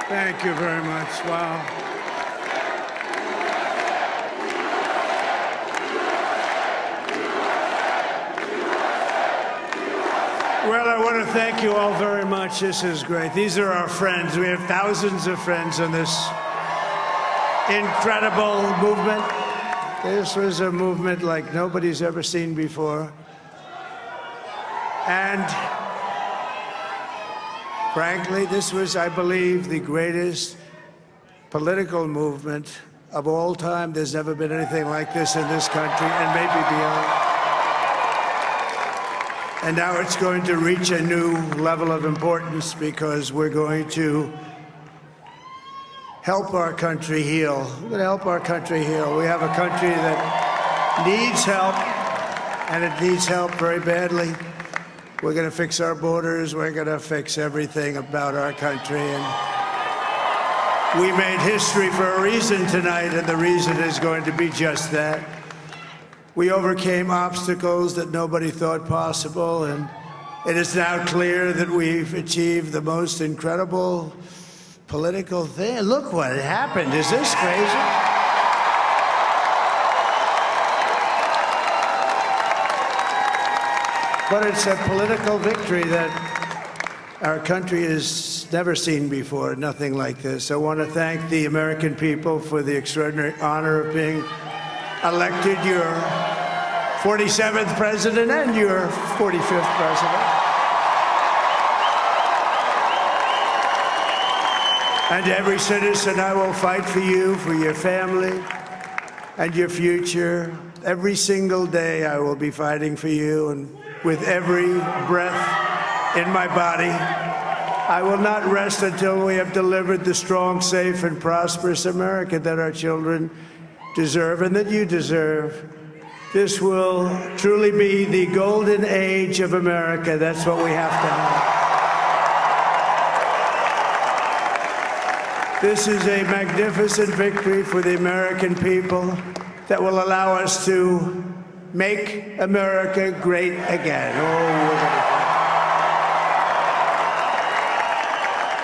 Thank you very much. Wow. Well, I want to thank you all very much. This is great. These are our friends. We have thousands of friends in this incredible movement. This was a movement like nobody's ever seen before. And frankly, this was, I believe, the greatest political movement of all time. There's never been anything like this in this country and maybe beyond. And now it's going to reach a new level of importance because we're going to help our country heal. We're going to help our country heal. We have a country that needs help, and it needs help very badly. We're going to fix our borders. We're going to fix everything about our country. And we made history for a reason tonight, and the reason is going to be just that. We overcame obstacles that nobody thought possible, and it is now clear that we've achieved the most incredible political thing. Look what happened. Is this crazy? But it's a political victory that our country has never seen before, nothing like this. I want to thank the American people for the extraordinary honor of being elected your 47th president and your 45th president. And to every citizen, I will fight for you, for your family, and your future. Every single day, I will be fighting for you, and with every breath in my body, I will not rest until we have delivered the strong, safe, and prosperous America that our children deserve and that you deserve. This will truly be the golden age of America. That's what we have to have. This is a magnificent victory for the American people that will allow us to make America great again.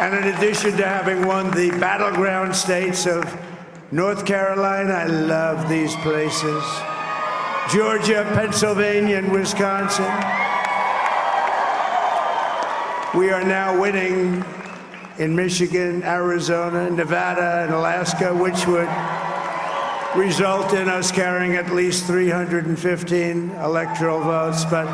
And in addition to having won the battleground states of North Carolina, I love these places, Georgia, Pennsylvania, and Wisconsin, we are now winning in Michigan, Arizona, Nevada, and Alaska, which would result in us carrying at least 315 electoral votes. But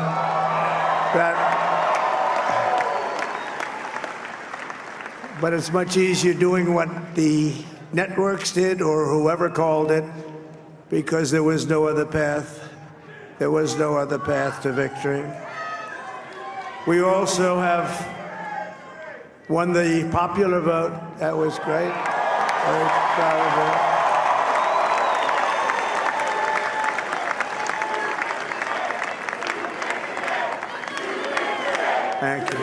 it's much easier doing what the networks did or whoever called it, because there was no other path. There was no other path to victory. We also have won the popular vote. That was great. Very proud of that. Thank you.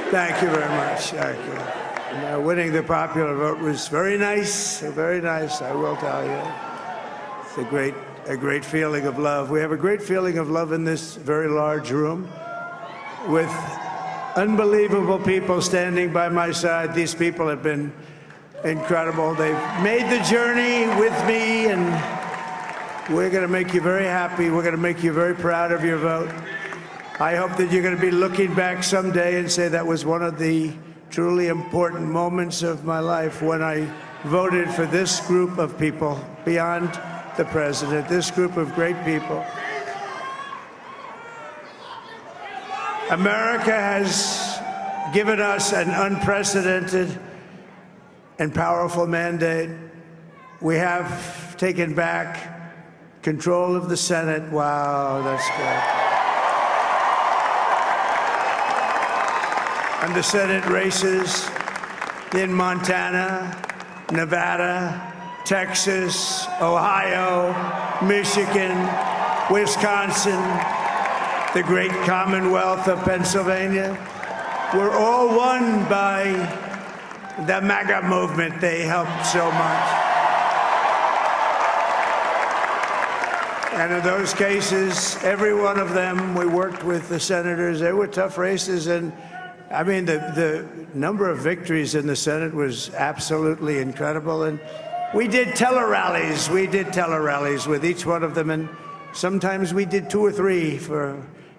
Thank you very much. Thank you. And, winning the popular vote was very nice, I will tell you. It's a great feeling of love. We have a great feeling of love in this very large room with unbelievable people standing by my side. These people have been incredible. They've made the journey with me, and we're going to make you very happy. We're going to make you very proud of your vote. I hope that you're going to be looking back someday and say that was one of the truly important moments of my life when I voted for this group of people beyond the president, this group of great people. America has given us an unprecedented and powerful mandate. We have taken back control of the Senate. Wow, that's good. And the Senate races in Montana, Nevada, Texas, Ohio, Michigan, Wisconsin, the great Commonwealth of Pennsylvania, were all won by the MAGA movement. They helped so much. And in those cases, every one of them, we worked with the senators. They were tough races. And I mean, the number of victories in the Senate was absolutely incredible. And we did tele-rallies. We did tele-rallies with each one of them. And sometimes we did 2 or 3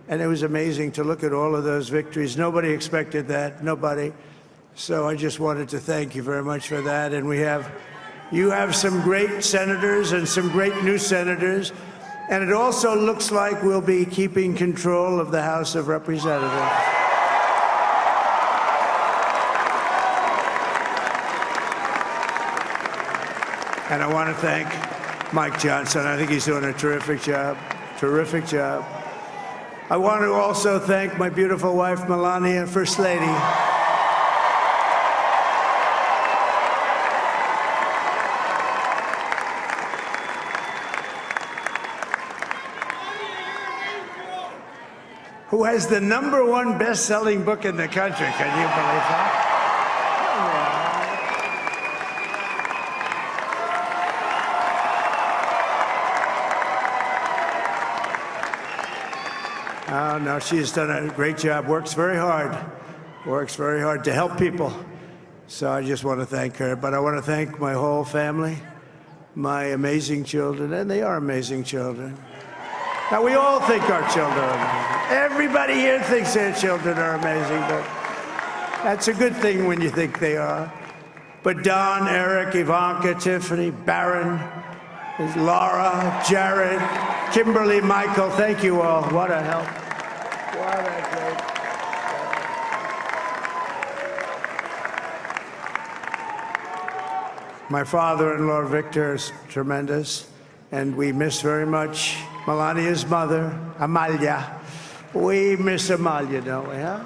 and it was amazing to look at all of those victories. Nobody expected that, nobody. So I just wanted to thank you very much for that. And you have some great senators and some great new senators. And it also looks like we'll be keeping control of the House of Representatives. And I want to thank Mike Johnson. I think he's doing a terrific job. Terrific job. I want to also thank my beautiful wife, Melania, First Lady. Who has the #1 best-selling book in the country. Can you believe that? Oh, no, she's done a great job, works very hard to help people. So I just want to thank her. But I want to thank my whole family, my amazing children, and they are amazing children. Now, we all think our children are amazing. Everybody here thinks their children are amazing, but that's a good thing when you think they are. But Don, Eric, Ivanka, Tiffany, Barron, Laura, Jared, Kimberly, Michael, thank you all. What a help. What a great. My father-in-law, Victor, is tremendous, and we miss very much Melania's mother, Amalia. We miss Amalia, don't we, huh?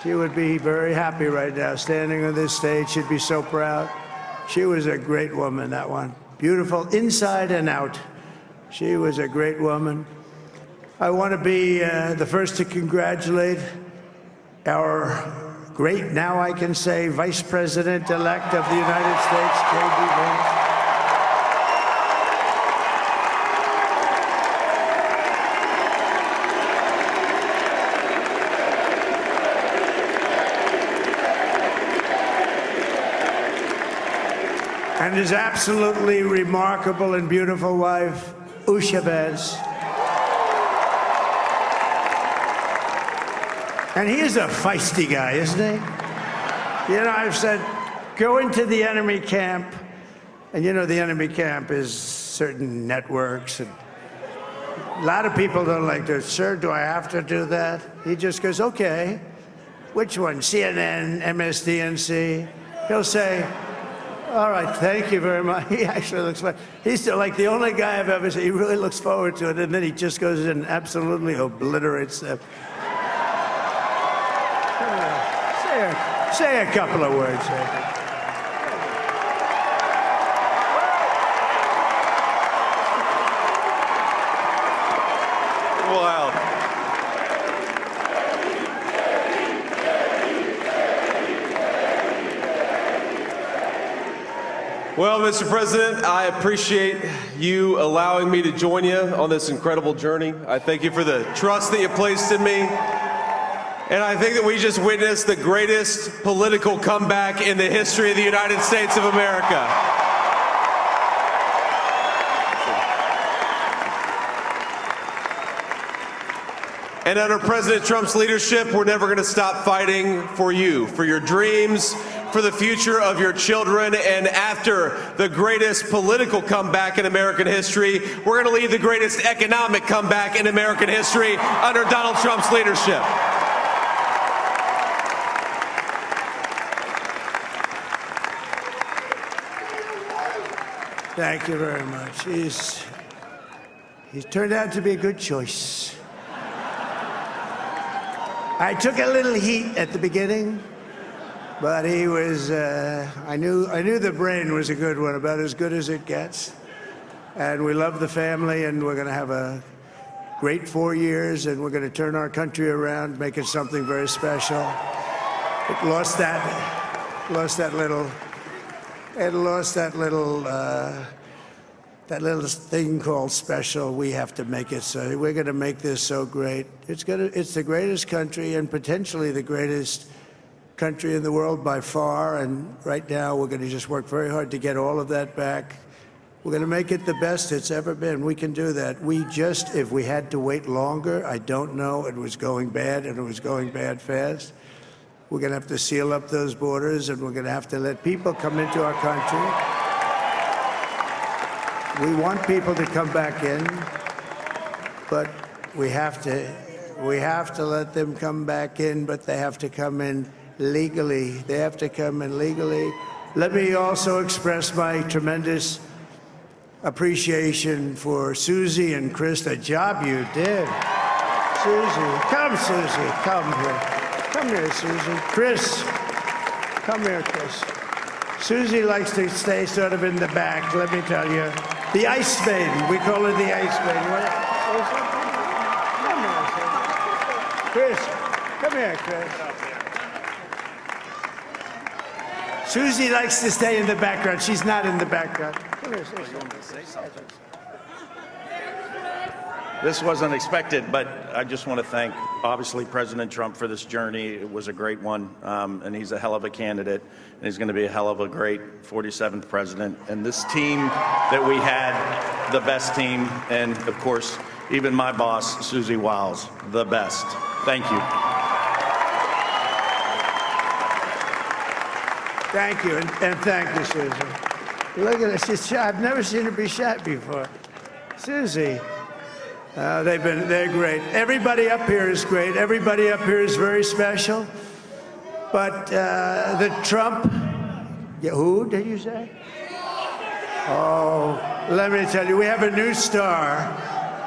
She would be very happy right now, standing on this stage. She'd be so proud. She was a great woman, that one. Beautiful inside and out. She was a great woman. I want to be the first to congratulate our great, now I can say, Vice President-elect of the United States, J.D. Vance. And his absolutely remarkable and beautiful wife, Usha Vance. And he is a feisty guy, isn't he? You know, I've said, go into the enemy camp, and you know the enemy camp is certain networks, and a lot of people don't like this. Sir, do I have to do that? He just goes, okay. Which one? CNN, MSDNC? He'll say, all right, thank you very much. He actually looks fine. He's still like the only guy I've ever seen. He really looks forward to it, and then he just goes in and absolutely obliterates them. Say a couple of words. Wow. Well, Mr. President, I appreciate you allowing me to join you on this incredible journey. I thank you for the trust that you placed in me. And I think that we just witnessed the greatest political comeback in the history of the United States of America. And under President Trump's leadership, we're never going to stop fighting for you, for your dreams, for the future of your children. And after the greatest political comeback in American history, we're going to lead the greatest economic comeback in American history under Donald Trump's leadership. Thank you very much. He's turned out to be a good choice. I took a little heat at the beginning, but he was, I knew the brain was a good one, about as good as it gets. And we love the family, and we're going to have a great 4 years, and we're going to turn our country around, make it something very special. It lost that little that little thing called special, we have to make it so. We're going to make this so great. It's the greatest country and potentially the greatest country in the world by far. And right now, we're going to just work very hard to get all of that back. We're going to make it the best it's ever been. We can do that. If we had to wait longer, I don't know. It was going bad, and it was going bad fast. We're going to have to seal up those borders, and we're going to have to let people come into our country. We want people to come back in, but we have to let them come back in, but they have to come in legally. They have to come in legally. Let me also express my tremendous appreciation for Susie and Chris, the job you did. Susie, come here. Come here, Susie. Chris, come here, Chris. Susie likes to stay sort of in the back, let me tell you. The Ice Maiden, we call her the Ice Maiden. Come here, Chris. Come here, Chris. Susie likes to stay in the background. She's not in the background. Come here, say something. This wasn't expected, but I just want to thank, obviously, President Trump for this journey. It was a great one, and he's a hell of a candidate, and he's going to be a hell of a great 47th president. And this team that we had, the best team, and, of course, even my boss, Susie Wiles, the best. Thank you. Thank you, and thank you, Susie. Look at her, she's shy. I've never seen her be shy before. Susie, they're great. Everybody up here is great. Everybody up here is very special. But the Trump, who did you say? Oh, let me tell you, we have a new star.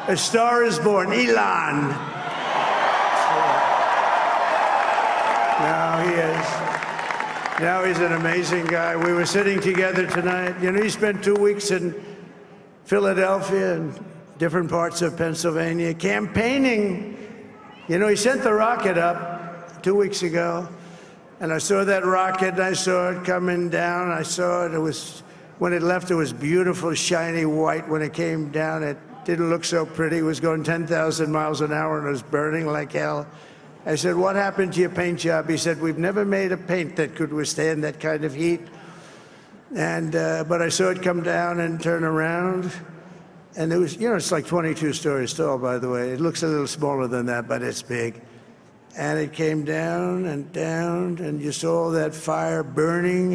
A star is born, Elon. Now he is. Now he's an amazing guy. We were sitting together tonight. You know, he spent 2 weeks in Philadelphia and different parts of Pennsylvania campaigning. You know, he sent the rocket up 2 weeks ago, and I saw that rocket, and I saw it coming down. I saw it. It was, when it left, it was beautiful, shiny white. When it came down, it didn't look so pretty. It was going 10,000 miles an hour, and it was burning like hell. I said, what happened to your paint job? He said, we've never made a paint that could withstand that kind of heat. And but I saw it come down and turn around. And it was, you know, it's like 22 stories tall, by the way. It looks a little smaller than that, but it's big. And it came down, and you saw that fire burning.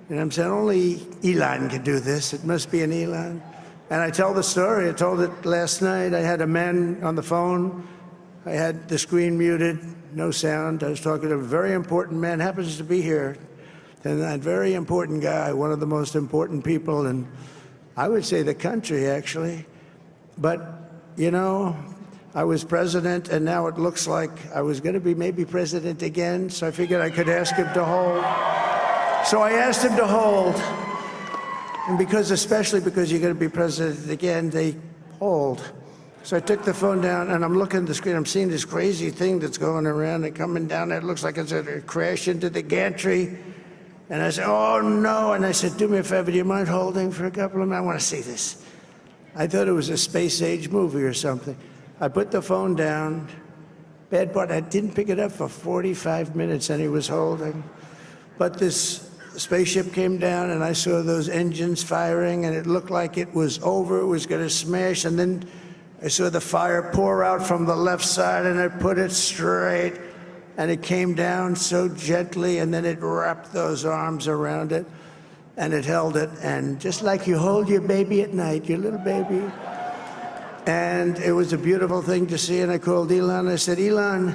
And I'm saying, only Elon can do this. It must be an Elon. And I tell the story. I told it last night. I had a man on the phone. I had the screen muted, no sound. I was talking to a very important man, happens to be here. And that very important guy, one of the most important people in, I would say, the country, actually. But, you know, I was president, and now it looks like I was going to be maybe president again, so I figured I could ask him to hold. So I asked him to hold. And especially because you're going to be president again, they hold. So I took the phone down, and I'm looking at the screen. I'm seeing this crazy thing that's going around and coming down. It looks like it's going to crash into the gantry. And I said, oh, no. And I said, do me a favor. Do you mind holding for a couple of minutes? I want to see this. I thought it was a space-age movie or something. I put the phone down. Bad part, I didn't pick it up for 45 minutes, and he was holding. But this spaceship came down, and I saw those engines firing, and it looked like it was over. It was going to smash. And then I saw the fire pour out from the left side, and I put it straight, and it came down so gently, and then it wrapped those arms around it, and it held it, and just like you hold your baby at night, your little baby. And it was a beautiful thing to see, and I called Elon. I said, Elon,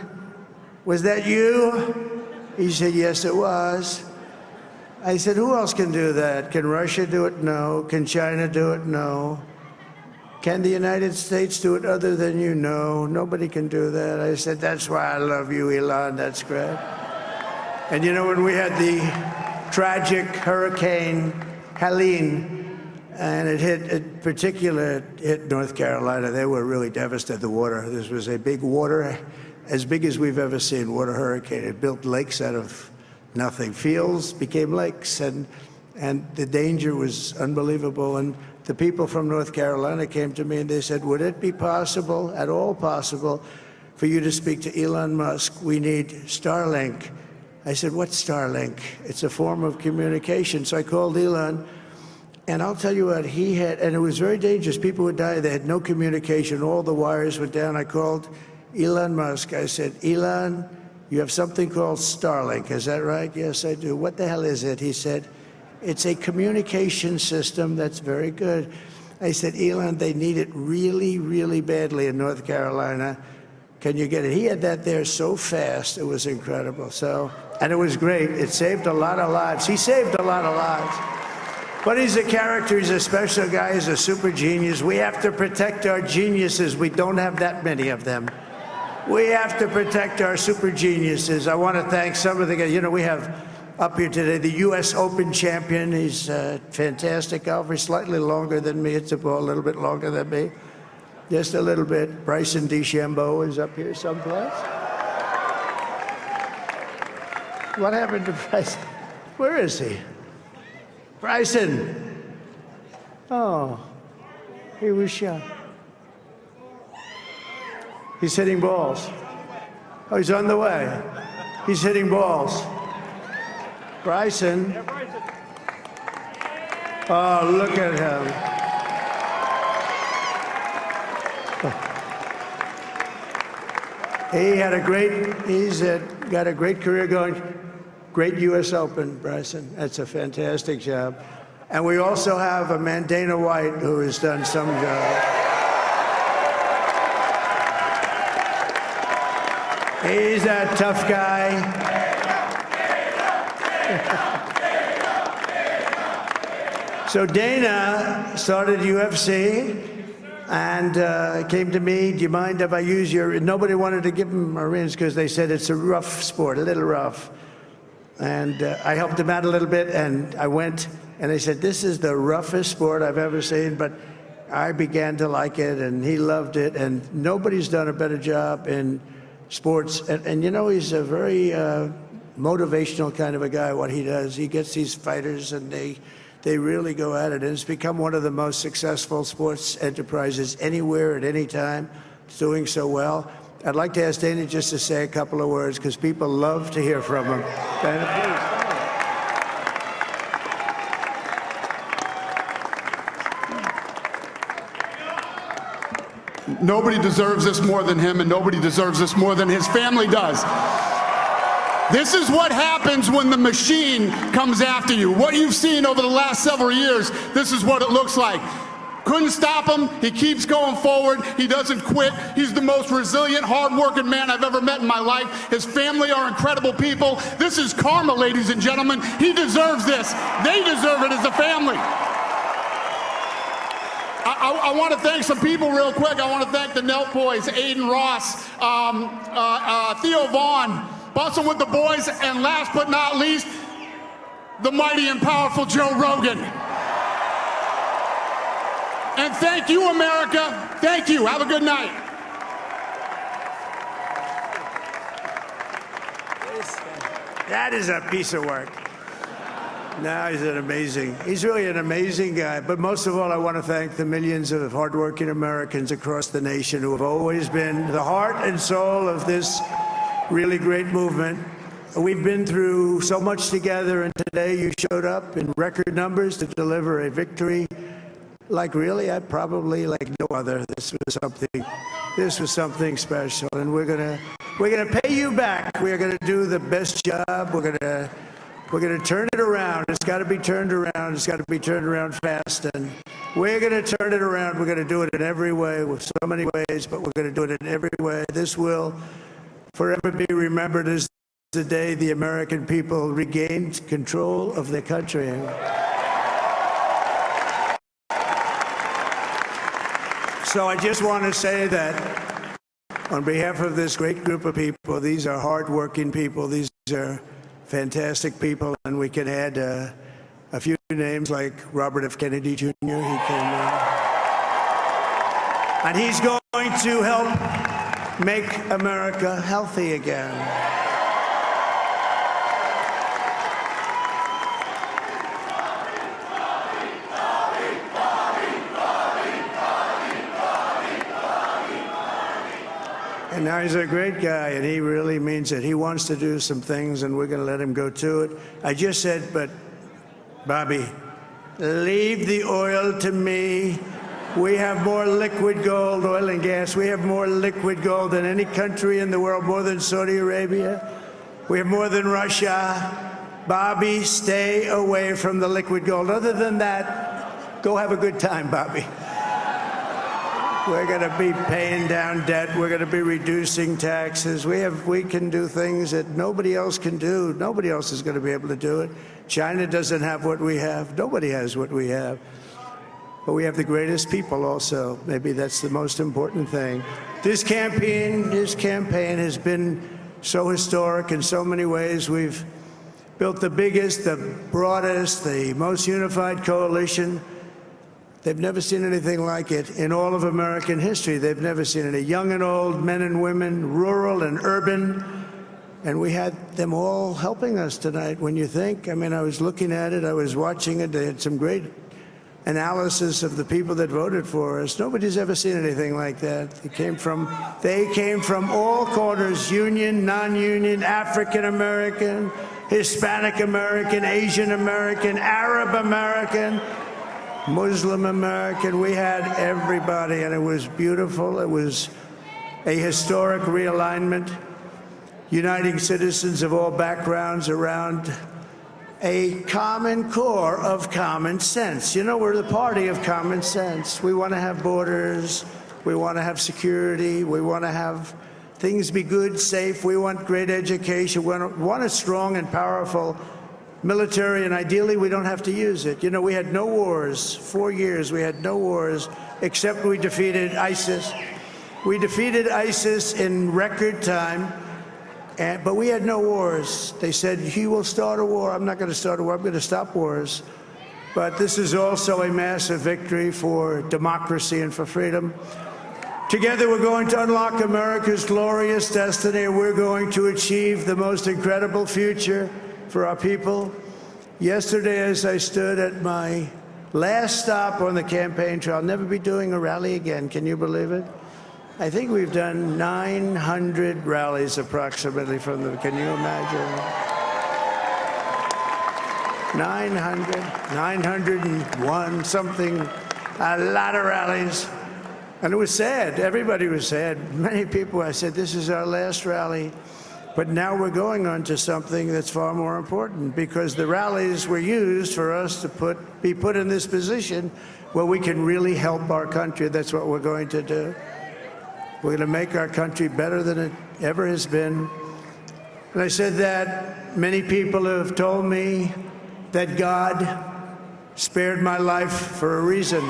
was that you? He said, yes, it was. I said, who else can do that? Can Russia do it? No. Can China do it? No. Can the United States do it other than you? No, nobody can do that. I said, that's why I love you, Elon. That's great. And you know, when we had the tragic Hurricane Helene, and it hit North Carolina, they were really devastated, the water. This was a big water, as big as we've ever seen, water hurricane. It built lakes out of nothing. Fields became lakes, and the danger was unbelievable. And the people from North Carolina came to me and they said, would it be possible, at all possible, for you to speak to Elon Musk? We need Starlink. I said, what's Starlink? It's a form of communication. So I called Elon, and I'll tell you what, he had, and it was very dangerous. People would die. They had no communication. All the wires were down. I called Elon Musk. I said, Elon, you have something called Starlink. Is that right? Yes, I do. What the hell is it? He said, it's a communication system that's very good. I said, Elon, they need it really, really badly in North Carolina. Can you get it? He had that there so fast. It was incredible. So, and it was great. It saved a lot of lives. He saved a lot of lives. But he's a character. He's a special guy. He's a super genius. We have to protect our geniuses. We don't have that many of them. We have to protect our super geniuses. I want to thank some of the guys. You know, we have up here today the U.S. Open champion. He's a fantastic golfer. He's slightly longer than me. It's a ball a little bit longer than me. Just a little bit. Bryson DeChambeau is up here someplace. What happened to Bryson? Where is he? Bryson. Oh, he was shot. He's hitting balls. Oh, he's on the way. He's hitting balls. Bryson. Oh, look at him. He's got a great career going. Great U.S. Open, Bryson. That's a fantastic job. And we also have a man, Dana White, who has done some job. He's a tough guy. So Dana started UFC and came to me, do you mind if I use your, nobody wanted to give him Marines because they said it's a rough sport, a little rough. And I helped him out a little bit, and I went, and they said, this is the roughest sport I've ever seen, but I began to like it, and he loved it, and nobody's done a better job in sports. And you know, he's a very motivational kind of a guy, what he does. He gets these fighters, and they really go at it, and it's become one of the most successful sports enterprises anywhere at any time. It's doing so well. I'd like to ask Dana just to say a couple of words, because people love to hear from him. Dana, please. Nobody deserves this more than him, and nobody deserves this more than his family does. This is what happens when the machine comes after you. What you've seen over the last several years, this is what it looks like. Couldn't stop him. He keeps going forward. He doesn't quit. He's the most resilient, hard-working man I've ever met in my life. His family are incredible people. This is karma, ladies and gentlemen. He deserves this. They deserve it as a family. I want to thank some people real quick. I want to thank the Nelk boys, Aiden Ross, Theo Vaughn, busting with the boys, and last but not least, the mighty and powerful Joe Rogan. And thank you, America. Thank you. Have a good night. that is a piece of work. No, he's really an amazing guy. But most of all, I want to thank the millions of hardworking Americans across the nation who have always been the heart and soul of this really great movement. We've been through so much together, and today you showed up in record numbers to deliver a victory like probably like no other. This was something special, and we're gonna pay you back. We're gonna do the best job. We're gonna turn it around. It's got to be turned around. It's got to be turned around fast, and we're gonna turn it around. We're gonna do it in every way, with so many ways, but we're gonna do it in every way. This will forever be remembered as the day the American people regained control of their country. So I just want to say that on behalf of this great group of people, these are hardworking people, these are fantastic people, and we can add a few names like Robert F. Kennedy Jr. And he's going to help make America healthy again. And now he's a great guy, and he really means it. He wants to do some things, and we're going to let him go to it. I just said, but, Bobby, leave the oil to me. We have more liquid gold, oil and gas. We have more liquid gold than any country in the world, more than Saudi Arabia. We have more than Russia. Bobby, stay away from the liquid gold. Other than that, go have a good time, Bobby. We're going to be paying down debt. We're going to be reducing taxes. We can do things that nobody else can do. Nobody else is going to be able to do it. China doesn't have what we have. Nobody has what we have. But we have the greatest people also. Maybe that's the most important thing. This campaign has been so historic in so many ways. We've built the biggest, the broadest, the most unified coalition. They've never seen anything like it in all of American history. They've never seen it. Young and old, men and women, rural and urban. And we had them all helping us tonight. When you think, I mean, I was looking at it, I was watching it. They had some great analysis of the people that voted for us. Nobody's ever seen anything like that. They came from all corners, union, non-union, African American, Hispanic American, Asian American, Arab American, Muslim American. We had everybody, and it was beautiful. It was a historic realignment, uniting citizens of all backgrounds around a common core of common sense. You know, we're the party of common sense. We want to have borders. We want to have security. We want to have things be good, safe. We want great education. We want a strong and powerful military, and ideally we don't have to use it. You know, we had no wars. 4 years we had no wars, except we defeated ISIS. We defeated ISIS in record time, but we had no wars. They said, he will start a war. I'm not going to start a war. I'm going to stop wars. But this is also a massive victory for democracy and for freedom. Together, we're going to unlock America's glorious destiny. We're going to achieve the most incredible future for our people. Yesterday, as I stood at my last stop on the campaign trail, I'll never be doing a rally again. Can you believe it? I think we've done 900 rallies approximately from them. Can you imagine? 901 something, a lot of rallies. And it was sad. Everybody was sad. Many people, I said, this is our last rally. But now we're going on to something that's far more important, because the rallies were used for us to be put in this position where we can really help our country. That's what we're going to do. We're going to make our country better than it ever has been. And I said that many people have told me that God spared my life for a reason.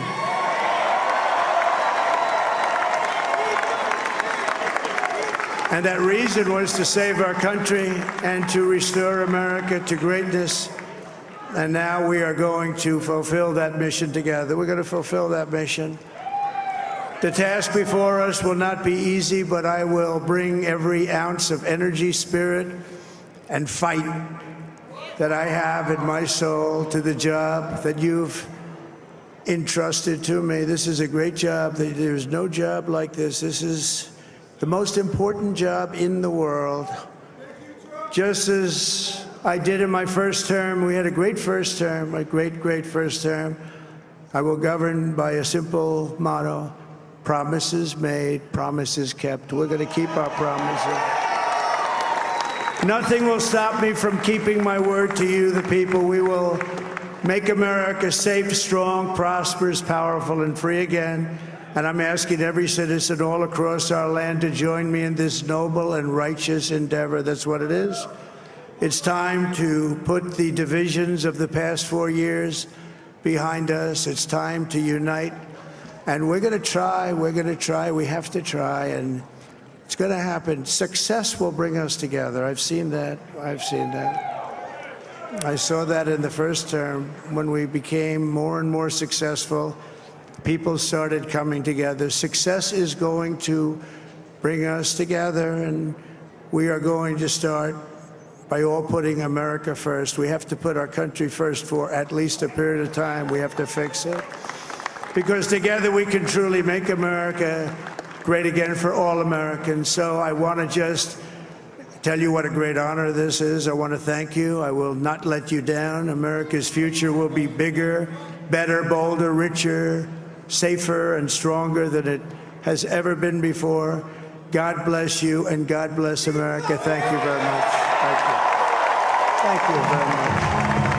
And that reason was to save our country and to restore America to greatness. And now we are going to fulfill that mission together. We're going to fulfill that mission. The task before us will not be easy, but I will bring every ounce of energy, spirit, and fight that I have in my soul to the job that you've entrusted to me. This is a great job. There's no job like this. This is the most important job in the world. Just as I did in my first term, we had a great first term, a great first term. I will govern by a simple motto: promises made, promises kept. We're going to keep our promises. Nothing will stop me from keeping my word to you, the people. We will make America safe, strong, prosperous, powerful, and free again. And I'm asking every citizen all across our land to join me in this noble and righteous endeavor. That's what it is. It's time to put the divisions of the past 4 years behind us. It's time to unite. And we're going to try. We're going to try. We have to try. And it's going to happen. Success will bring us together. I've seen that. I've seen that. I saw that in the first term when we became more and more successful. People started coming together. Success is going to bring us together, and we are going to start by all putting America first. We have to put our country first for at least a period of time. We have to fix it. Because together we can truly make America great again for all Americans. So I want to just tell you what a great honor this is. I want to thank you. I will not let you down. America's future will be bigger, better, bolder, richer, safer, and stronger than it has ever been before. God bless you, and God bless America. Thank you very much. Thank you. Thank you very much.